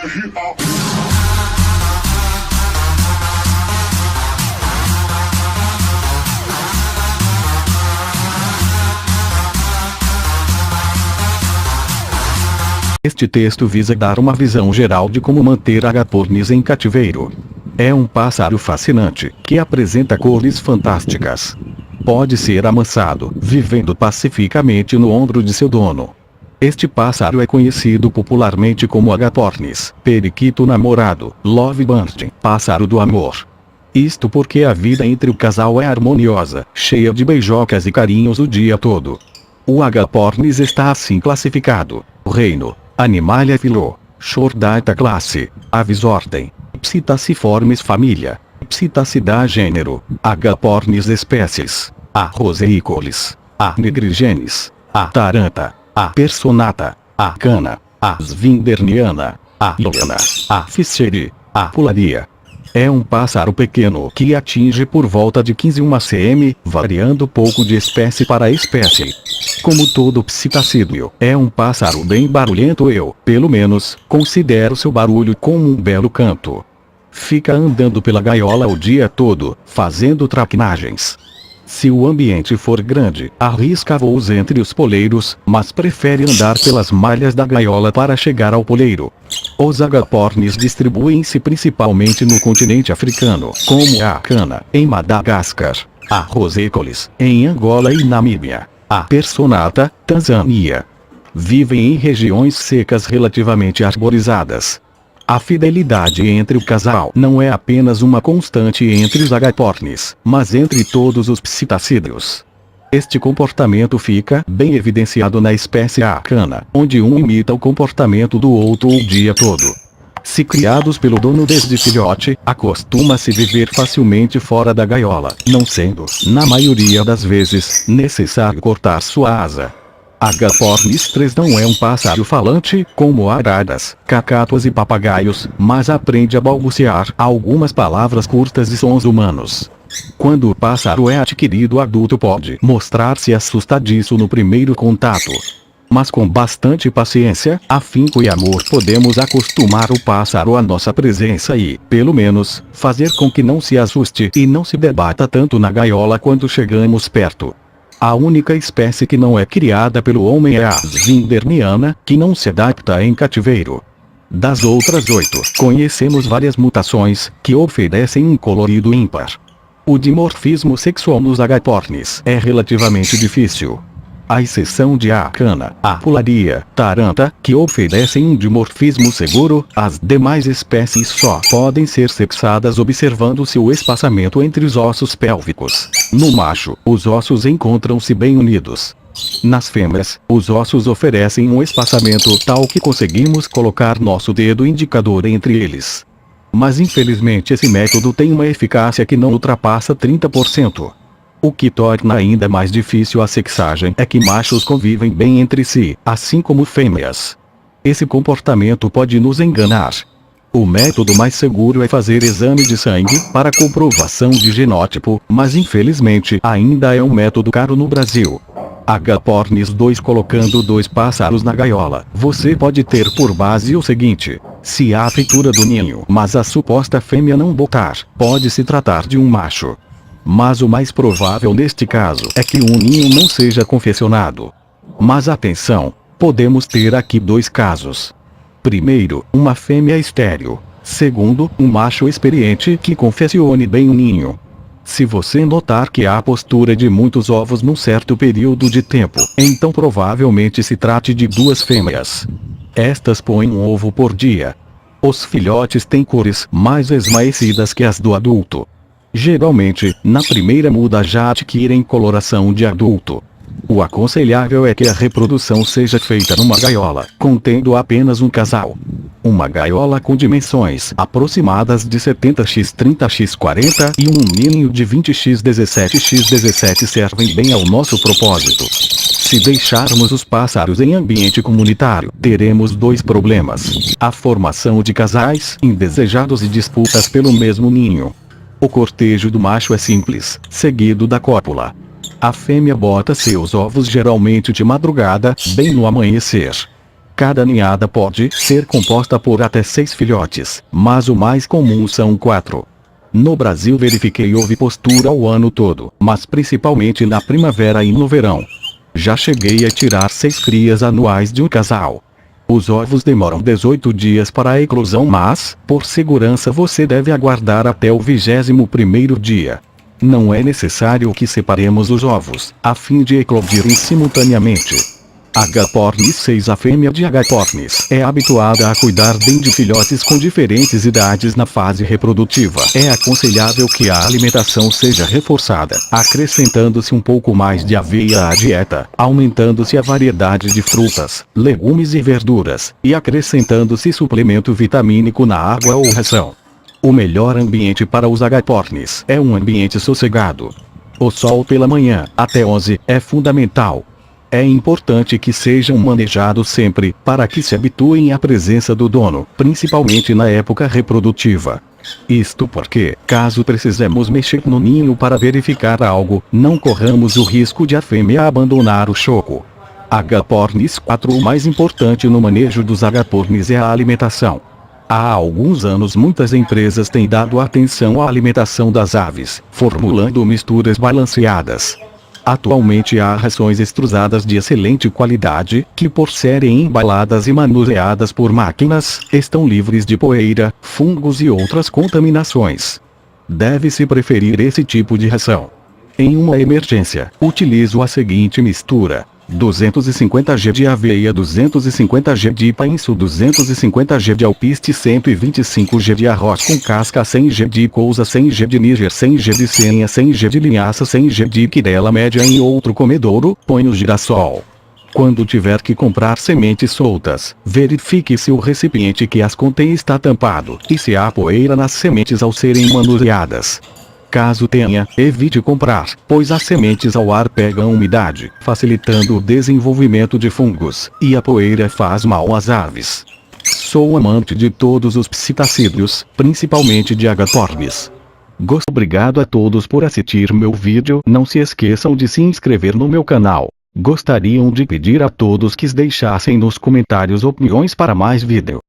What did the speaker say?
Este texto visa dar uma visão geral de como manter agapornis em cativeiro. É um pássaro fascinante, que apresenta cores fantásticas. Pode ser amansado, vivendo pacificamente no ombro de seu dono. Este pássaro é conhecido popularmente como agapornis, periquito namorado, lovebird, pássaro do amor. Isto porque a vida entre o casal é harmoniosa, cheia de beijocas e carinhos o dia todo. O agapornis está assim classificado: reino, Animalia philo, Chordata classe, Aves ordem, Psittaciformes família, Psittacida gênero, Agapornis espécies, A. roseicolis, A. nigrigenis, A. taranta, A. personata, A. cana, A. svinderniana, A. liliana, A. fischeri, A. pularia. É um pássaro pequeno que atinge por volta de 15 cm, variando pouco de espécie para espécie. Como todo psittacídeo, é um pássaro bem barulhento. Eu, pelo menos, considero seu barulho como um belo canto. Fica andando pela gaiola o dia todo, fazendo traquinagens. Se o ambiente for grande, arrisca voos entre os poleiros, mas prefere andar pelas malhas da gaiola para chegar ao poleiro. Os agapornis distribuem-se principalmente no continente africano, como a cana, em Madagascar, a roseicolis, em Angola e Namíbia, a personata, Tanzânia. Vivem em regiões secas relativamente arborizadas. A fidelidade entre o casal não é apenas uma constante entre os agapornis, mas entre todos os psittacídeos. Este comportamento fica bem evidenciado na espécie A. cana, onde um imita o comportamento do outro o dia todo. Se criados pelo dono desde filhote, acostuma-se viver facilmente fora da gaiola, não sendo, na maioria das vezes, necessário cortar sua asa. Agapornis 3 não é um pássaro falante, como araras, cacatuas e papagaios, mas aprende a balbuciar algumas palavras curtas e sons humanos. Quando o pássaro é adquirido adulto pode mostrar-se assustadiço no primeiro contato. Mas com bastante paciência, afinco e amor podemos acostumar o pássaro à nossa presença e, pelo menos, fazer com que não se assuste e não se debata tanto na gaiola quando chegamos perto. A única espécie que não é criada pelo homem é a svinderniana, que não se adapta em cativeiro. Das outras 8, conhecemos várias mutações, que oferecem um colorido ímpar. O dimorfismo sexual nos agapornis é relativamente difícil. À exceção de a cana, a pularia, taranta, que oferecem um dimorfismo seguro, as demais espécies só podem ser sexadas observando-se o espaçamento entre os ossos pélvicos. No macho, os ossos encontram-se bem unidos. Nas fêmeas, os ossos oferecem um espaçamento tal que conseguimos colocar nosso dedo indicador entre eles. Mas infelizmente esse método tem uma eficácia que não ultrapassa 30%. O que torna ainda mais difícil a sexagem é que machos convivem bem entre si, assim como fêmeas. Esse comportamento pode nos enganar. O método mais seguro é fazer exame de sangue para comprovação de genótipo, mas infelizmente ainda é um método caro no Brasil. Agapornis 2 colocando 2 pássaros na gaiola, você pode ter por base o seguinte: se há feitura do ninho, mas a suposta fêmea não botar, pode se tratar de um macho. Mas o mais provável neste caso é que um ninho não seja confeccionado. Mas atenção, podemos ter aqui 2 casos. Primeiro, uma fêmea estéril. Segundo, um macho experiente que confeccione bem um ninho. Se você notar que há postura de muitos ovos num certo período de tempo, então provavelmente se trate de 2 fêmeas. Estas põem um ovo por dia. Os filhotes têm cores mais esmaecidas que as do adulto. Geralmente, na primeira muda já adquirem coloração de adulto. O aconselhável é que a reprodução seja feita numa gaiola, contendo apenas um casal. Uma gaiola com dimensões aproximadas de 70x 30x 40 e um ninho de 20x 17x 17 servem bem ao nosso propósito. Se deixarmos os pássaros em ambiente comunitário, teremos 2 problemas: a formação de casais indesejados e disputas pelo mesmo ninho. O cortejo do macho é simples, seguido da cópula. A fêmea bota seus ovos geralmente de madrugada, bem no amanhecer. Cada ninhada pode ser composta por até 6 filhotes, mas o mais comum são 4. No Brasil verifiquei ovipostura o ano todo, mas principalmente na primavera e no verão. Já cheguei a tirar 6 crias anuais de um casal. Os ovos demoram 18 dias para a eclosão, mas, por segurança, você deve aguardar até o 21º dia. Não é necessário que separemos os ovos, a fim de eclodirem simultaneamente. Agapornis 6. A fêmea de Agapornis é habituada a cuidar bem de filhotes com diferentes idades na fase reprodutiva. É aconselhável que a alimentação seja reforçada, acrescentando-se um pouco mais de aveia à dieta, aumentando-se a variedade de frutas, legumes e verduras, e acrescentando-se suplemento vitamínico na água ou ração. O melhor ambiente para os agapornis é um ambiente sossegado. O sol pela manhã, até 11, é fundamental. É importante que sejam manejados sempre, para que se habituem à presença do dono, principalmente na época reprodutiva. Isto porque, caso precisemos mexer no ninho para verificar algo, não corramos o risco de a fêmea abandonar o choco. Agapornis 4. O mais importante no manejo dos agapornis é a alimentação. Há alguns anos muitas empresas têm dado atenção à alimentação das aves, formulando misturas balanceadas. Atualmente há rações extrusadas de excelente qualidade, que por serem embaladas e manuseadas por máquinas, estão livres de poeira, fungos e outras contaminações. Deve-se preferir esse tipo de ração. Em uma emergência, utilizo a seguinte mistura: 250 g de aveia, 250 g de painço, 250 g de alpiste, 125 g de arroz com casca, 100 g de couza, 100 g de níger, 100 g de senha, 100 g de linhaça, 100 g de quirela média. Em outro comedouro, põe o girassol. Quando tiver que comprar sementes soltas, verifique se o recipiente que as contém está tampado, e se há poeira nas sementes ao serem manuseadas. Caso tenha, evite comprar, pois as sementes ao ar pegam umidade, facilitando o desenvolvimento de fungos, e a poeira faz mal às aves. Sou amante de todos os psitacídeos, principalmente de agapornis. Obrigado a todos por assistir meu vídeo. Não se esqueçam de se inscrever no meu canal. Gostariam de pedir a todos que deixassem nos comentários opiniões para mais vídeo.